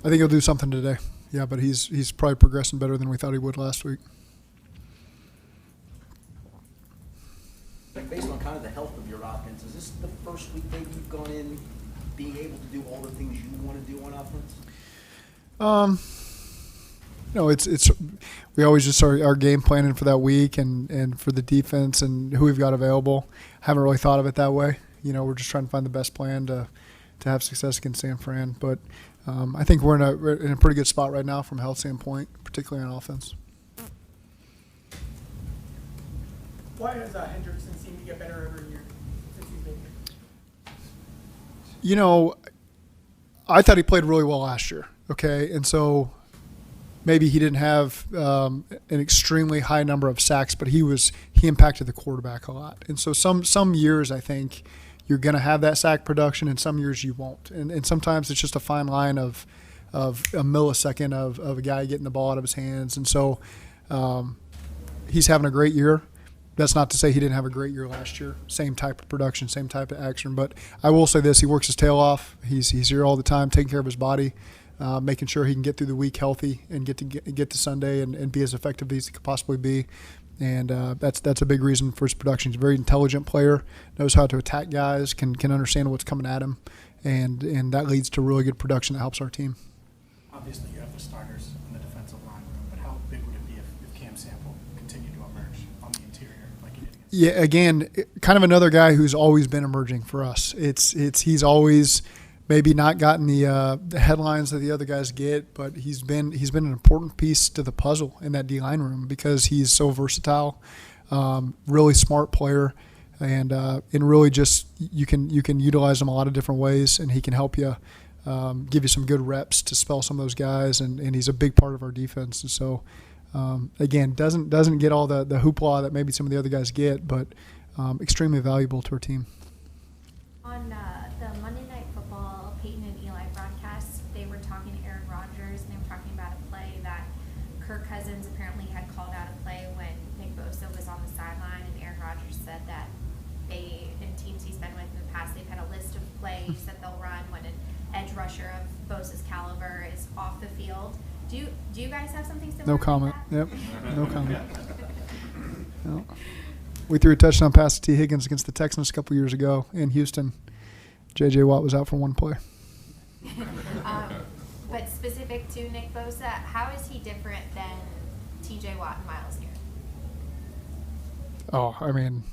I think he'll do something today. Yeah, but he's probably progressing better than we thought he would last week. Based on kind of the health of your offense, is this the first week maybe you've gone in being able to do all the things you want to do on offense? It's we always just start our game planning for that week and for the defense and who we've got available. Haven't really thought of it that way. We're just trying to find the best plan to have success against San Fran. But I think we're in a pretty good spot right now from a health standpoint, particularly on offense. Why has Hendrickson seemed to get better every year since he's been here? I thought he played really well last year. Okay, and so maybe he didn't have an extremely high number of sacks, but he impacted the quarterback a lot. And so some years I think you're going to have that sack production, and some years you won't. And sometimes it's just a fine line of a millisecond of a guy getting the ball out of his hands. And so he's having a great year. That's not to say he didn't have a great year last year. Same type of production, same type of action. But I will say this: he works his tail off. He's here all the time, taking care of his body. Making sure he can get through the week healthy and get to Sunday and be as effective as he could possibly be. And that's a big reason for his production. He's a very intelligent player, knows how to attack guys, can understand what's coming at him, and that leads to really good production that helps our team. Obviously, you have the starters in the defensive line room, but how big would it be if Cam Sample continued to emerge on the interior like he did against? Yeah, again, kind of another guy who's always been emerging for us. He's always maybe not gotten the headlines that the other guys get, but he's been an important piece to the puzzle in that D-line room because he's so versatile, really smart player, and really just you can utilize him a lot of different ways, and he can help you give you some good reps to spell some of those guys, and he's a big part of our defense. And so again, doesn't get all the hoopla that maybe some of the other guys get, but extremely valuable to our team. On the Monday Night Football Peyton and Eli broadcast, they were talking to Aaron Rodgers, and they were talking about a play that Kirk Cousins apparently had called out a play when Nick Bosa was on the sideline, and Aaron Rodgers said that in teams he's been with in the past, they've had a list of plays that they'll run when an edge rusher of Bosa's caliber is off the field. Do you guys have something similar? No comment. Like Yep. No comment. No. We threw a touchdown pass to T. Higgins against the Texans a couple years ago in Houston. J.J. Watt was out for one play. But specific to Nick Bosa, how is he different than T.J. Watt and Miles Garrett? Oh, I mean,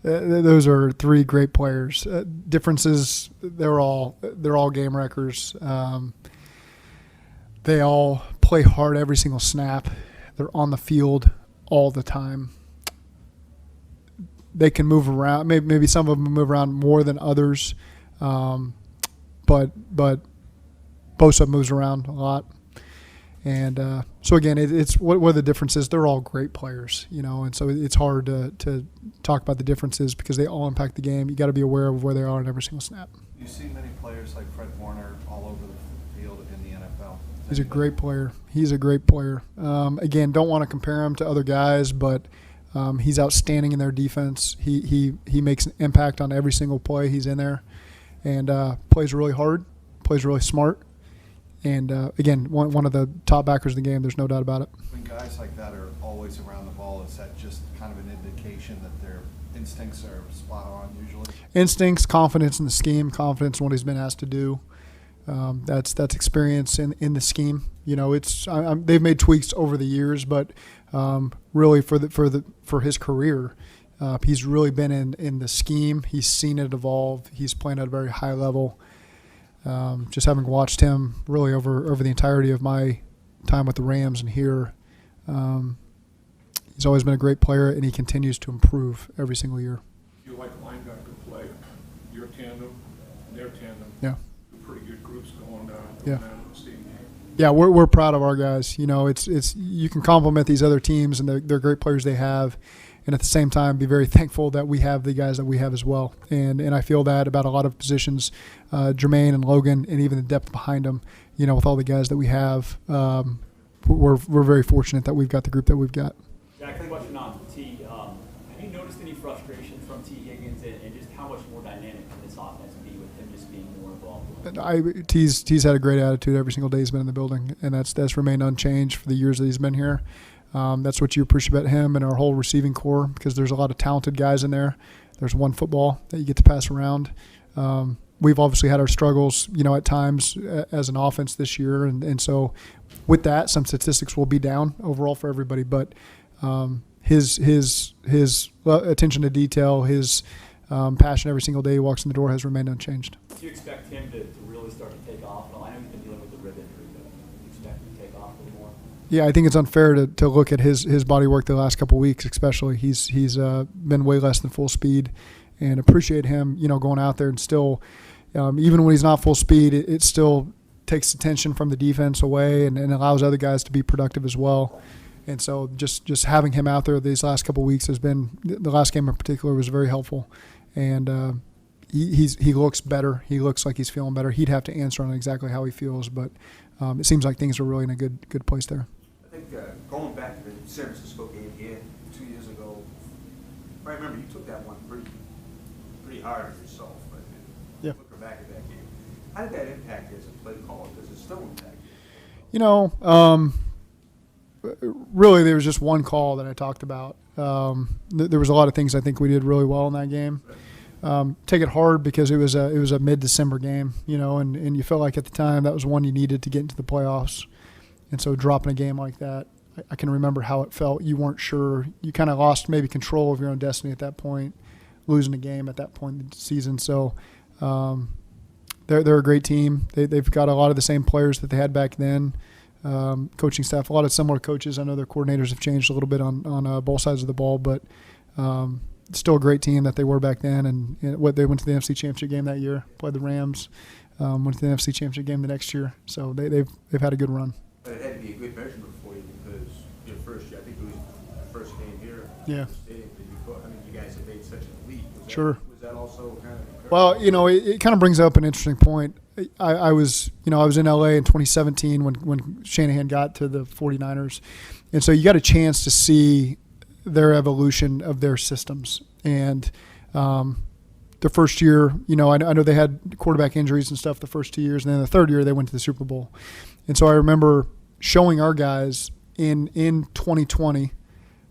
those are three great players. Differences, they're all game wreckers. They all play hard every single snap. They're on the field all the time. They can move around. Maybe some of them move around more than others, but Bosa moves around a lot. And so again, it's what are the differences? They're all great players, and so it's hard to talk about the differences because they all impact the game. You got to be aware of where they are in every single snap. You see many players like Fred Warner all over the field in the NFL. He's a great player. Again, don't want to compare him to other guys, but he's outstanding in their defense. He makes an impact on every single play he's in there, and plays really hard, plays really smart, and again, one of the top backers in the game. There's no doubt about it. When guys like that are always around the ball, is that just kind of an indication that their instincts are spot on usually? Instincts, confidence in the scheme, confidence in what he's been asked to do. That's experience in the scheme. They've made tweaks over the years, but really for his career, he's really been in the scheme. He's seen it evolve. He's playing at a very high level. Just having watched him really over the entirety of my time with the Rams and here, he's always been a great player, and he continues to improve every single year. You like linebacker play, your tandem, their tandem. Yeah. Pretty good groups going down. Yeah. Yeah, we're proud of our guys. It's you can compliment these other teams and they're great players they have, and at the same time be very thankful that we have the guys that we have as well. And I feel that about a lot of positions, Jermaine and Logan, and even the depth behind them. With all the guys that we have, we're very fortunate that we've got the group that we've got. Jack, a question on T. Have you noticed any frustration from T. Higgins and just how much more dynamic can this offense be with him just being more involved? T's had a great attitude every single day he's been in the building, and that's remained unchanged for the years that he's been here. That's what you appreciate about him and our whole receiving core, because there's a lot of talented guys in there. There's one football that you get to pass around. We've obviously had our struggles, at times as an offense this year, and so with that, some statistics will be down overall for everybody. But his attention to detail, his passion every single day he walks in the door has remained unchanged. Do you expect him to really start to take off? Well, I know he's been dealing with the rib injury, but do you expect him to take off a little more? Yeah, I think it's unfair to look at his body work the last couple of weeks, especially. He's been way less than full speed, and appreciate him, going out there and still, even when he's not full speed, it still takes attention from the defense away and allows other guys to be productive as well. And so just having him out there these last couple of weeks has been, the last game in particular was very helpful. And he looks better. He looks like he's feeling better. He'd have to answer on exactly how he feels, but it seems like things are really in a good place there. I think going back to the San Francisco game here 2 years ago, I remember you took that one pretty hard on yourself. But yeah. Looking back at that game, how did that impact you as a play caller? Does it still impact you? Really, there was just one call that I talked about. There was a lot of things I think we did really well in that game. Take it hard because it was a mid-December game, and you felt like at the time that was one you needed to get into the playoffs. And so dropping a game like that, I can remember how it felt. You weren't sure. You kind of lost maybe control of your own destiny at that point, losing a game at that point in the season. So they're a great team. They've got a lot of the same players that they had back then. Coaching staff, a lot of similar coaches. I know their coordinators have changed a little bit on both sides of the ball, but still a great team that they were back then. And they went to the NFC Championship game that year, played the Rams, went to the NFC Championship game the next year. So they've had a good run. But it had to be a good measurement for you because your first year, I think it was the first game here. Yeah. You guys have made such an elite. Sure. Was that also kind of? Well, it kind of brings up an interesting point. I was in LA in 2017 when Shanahan got to the 49ers. And so you got a chance to see their evolution of their systems. And the first year, I know they had quarterback injuries and stuff the first 2 years. And then the third year, they went to the Super Bowl. And so I remember showing our guys in 2020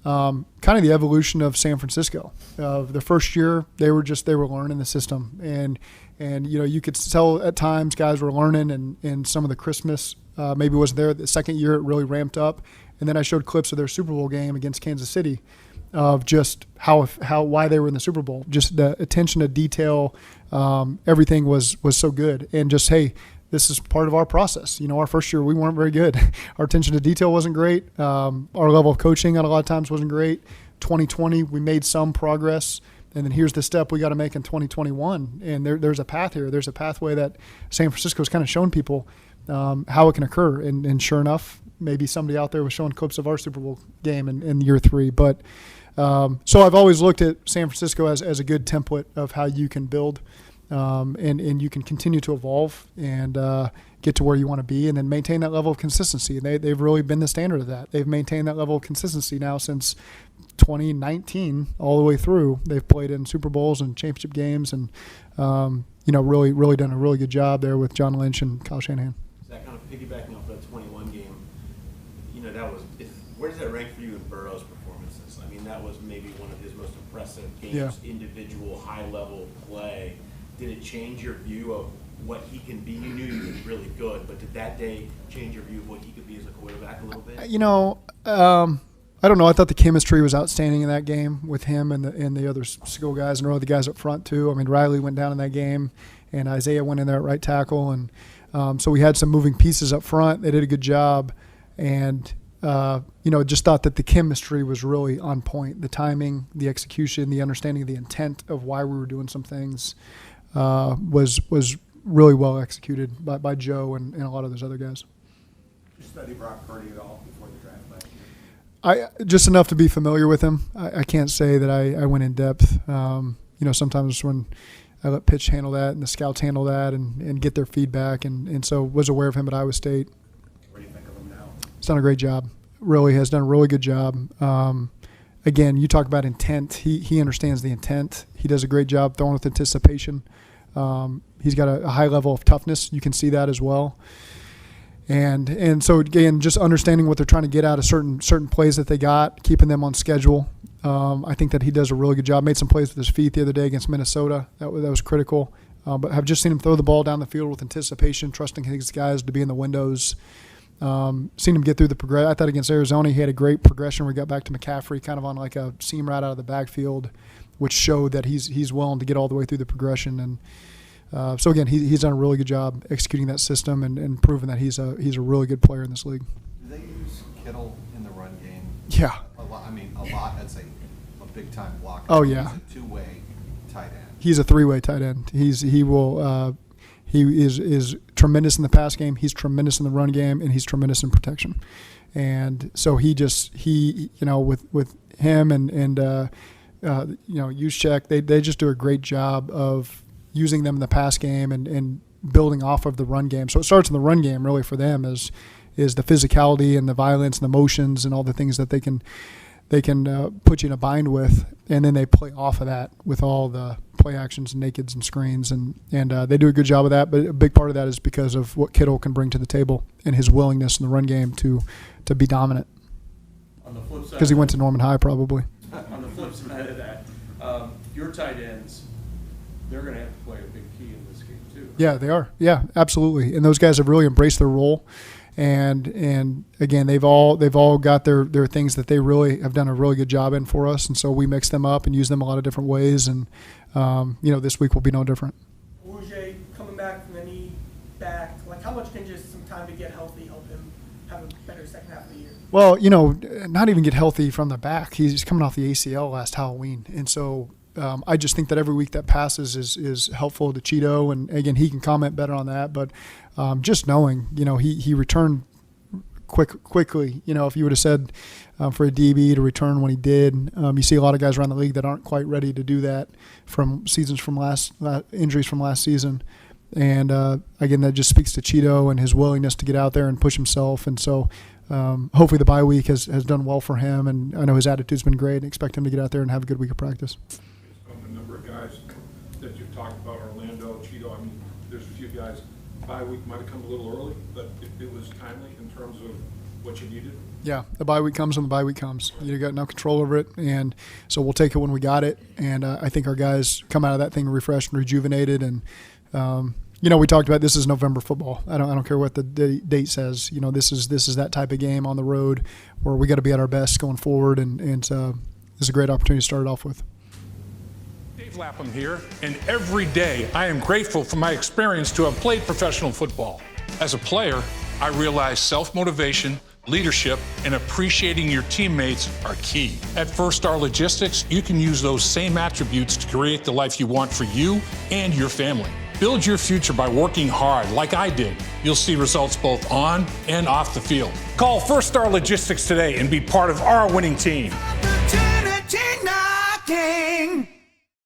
kind of the evolution of San Francisco. The first year, they were learning the system. And you could tell at times guys were learning, and some of the Christmas maybe wasn't there. The second year, it really ramped up. And then I showed clips of their Super Bowl game against Kansas City of just why they were in the Super Bowl. Just the attention to detail, everything was so good. And just, hey, this is part of our process. Our first year, we weren't very good. Our attention to detail wasn't great. Our level of coaching at a lot of times wasn't great. 2020, we made some progress. And then here's the step we got to make in 2021. And there's a path here. There's a pathway that San Francisco's kind of shown people how it can occur. And sure enough, maybe somebody out there was showing clips of our Super Bowl game in year 3. But so I've always looked at San Francisco as a good template of how you can build and you can continue to evolve and get to where you want to be and then maintain that level of consistency. And they've really been the standard of that. They've maintained that level of consistency now since 2019 all the way through. They've played in Super Bowls and championship games and, really done a really good job there with John Lynch and Kyle Shanahan. Is that kind of piggybacking off that 21 game? Where does that rank for you in Burrow's performances? I mean, that was maybe one of his most impressive games, individual, high-level play. Did it change your view of what he can be? You knew he was really good, but did that day change your view of what he could be as a quarterback a little bit? I don't know. I thought the chemistry was outstanding in that game with him and the other skill guys and really the guys up front too. I mean, Riley went down in that game, and Isaiah went in there at right tackle, and so we had some moving pieces up front. They did a good job, and just thought that the chemistry was really on point. The timing, the execution, the understanding of the intent of why we were doing some things was really well executed by Joe and a lot of those other guys. Did you study Brock Purdy at all before the draft last year? Just enough to be familiar with him. I can't say that I went in depth. Sometimes when I let pitch handle that and the scouts handle that and get their feedback, and so was aware of him at Iowa State. What do you think of him now? He's done a great job. Really has done a really good job. Again, you talk about intent. He understands the intent. He does a great job throwing with anticipation. He's got a high level of toughness. You can see that as well. And so again, just understanding what they're trying to get out of certain plays that they got, keeping them on schedule. I think that he does a really good job. Made some plays with his feet the other day against Minnesota. That was critical. But have just seen him throw the ball down the field with anticipation, trusting his guys to be in the windows. Seen him get through the progression. I thought against Arizona he had a great progression where he got back to McCaffrey, kind of on like a seam route out of the backfield, which showed that he's willing to get all the way through the progression. And so again, he's done a really good job executing that system and proving that he's a really good player in this league. Do they use Kittle in the run game? Yeah. A lot. I mean, a lot. That's a big time blocker. Oh yeah. He's a two-way tight end. He's a three-way tight end. He is tremendous in the pass game. He's tremendous in the run game, and he's tremendous in protection. And so with him and Juszczyk, they just do a great job of using them in the pass game and building off of the run game. So it starts in the run game really for them is the physicality and the violence and the motions and all the things that they can put you in a bind with, and then they play off of that with all the play actions and nakeds and screens, and they do a good job of that. But a big part of that is because of what Kittle can bring to the table and his willingness in the run game to be dominant. On the flip side, Because he went to Norman High probably. on the flip side of that, your tight ends, they're going to have to play a big key in this game too. Yeah, they are. Yeah, absolutely. And those guys have really embraced their role. And again, they've all got their things that they really have done a really good job in for us, and so we mix them up and use them a lot of different ways. And this week will be no different. Who Dey coming back from the knee back, like how much can just some time to get healthy help him have a better second half of the year? Well, not even get healthy from the back. He's coming off the ACL last Halloween, and so I just think that every week that passes is helpful to Cheeto, and again, he can comment better on that. But just knowing, he returned quickly. If you would have said for a DB to return when he did, you see a lot of guys around the league that aren't quite ready to do that from injuries from last season. And again, that just speaks to Cheeto and his willingness to get out there and push himself. And so hopefully the bye week has done well for him, and I know his attitude's been great, and expect him to get out there and have a good week of practice. A number of guys that you've talked about, Orlando, Cheeto, there's a few guys, bye week might have come a little early, but it was timely in terms of what you needed. Yeah, the bye week comes when the bye week comes. You got no control over it, and so we'll take it when we got it. And I think our guys come out of that thing refreshed and rejuvenated. And we talked about this is November football. I don't care what the date says. This is that type of game on the road where we got to be at our best going forward, and it's a great opportunity to start it off with. Dave Lapham here, and every day I am grateful for my experience to have played professional football. As a player, I realize self-motivation, leadership, and appreciating your teammates are key. At First Star Logistics, you can use those same attributes to create the life you want for you and your family. Build your future by working hard like I did. You'll see results both on and off the field. Call First Star Logistics today and be part of our winning team. Opportunity knocking.